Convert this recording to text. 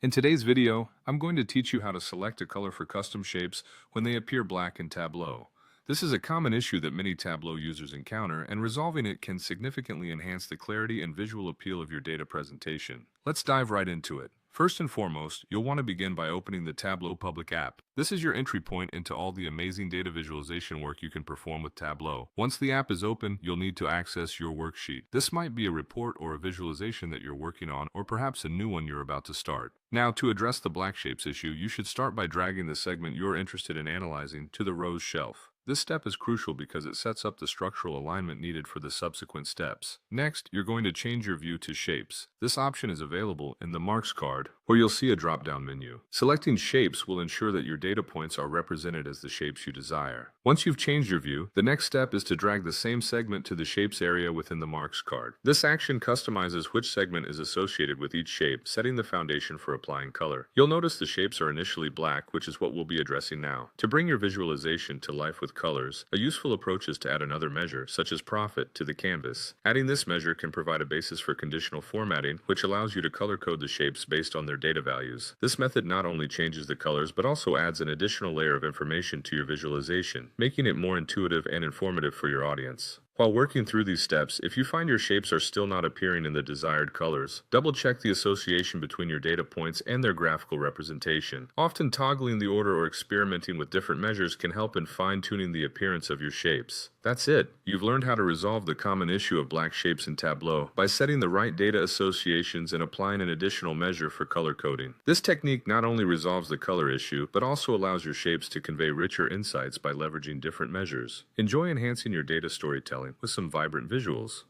In today's video, I'm going to teach you how to select a color for custom shapes when they appear black in Tableau. This is a common issue that many Tableau users encounter, and resolving it can significantly enhance the clarity and visual appeal of your data presentation. Let's dive right into it. First and foremost, you'll want to begin by opening the Tableau public app. This is your entry point into all the amazing data visualization work you can perform with Tableau. Once the app is open, you'll need to access your worksheet. This might be a report or a visualization that you're working on, or perhaps a new one you're about to start. Now, to address the black shapes issue, you should start by dragging the segment you're interested in analyzing to the rows shelf. This step is crucial because it sets up the structural alignment needed for the subsequent steps. Next, you're going to change your view to Shapes. This option is available in the Marks card, where you'll see a drop-down menu. Selecting Shapes will ensure that your data points are represented as the shapes you desire. Once you've changed your view, the next step is to drag the same segment to the Shapes area within the Marks card. This action customizes which segment is associated with each shape, setting the foundation for applying color. You'll notice the shapes are initially black, which is what we'll be addressing now. To bring your visualization to life with colors, a useful approach is to add another measure, such as profit, to the canvas. Adding this measure can provide a basis for conditional formatting, which allows you to color code the shapes based on their data values. This method not only changes the colors, but also adds an additional layer of information to your visualization, making it more intuitive and informative for your audience. While working through these steps, if you find your shapes are still not appearing in the desired colors, double-check the association between your data points and their graphical representation. Often toggling the order or experimenting with different measures can help in fine-tuning the appearance of your shapes. That's it. You've learned how to resolve the common issue of black shapes in Tableau by setting the right data associations and applying an additional measure for color coding. This technique not only resolves the color issue, but also allows your shapes to convey richer insights by leveraging different measures. Enjoy enhancing your data storytelling with some vibrant visuals.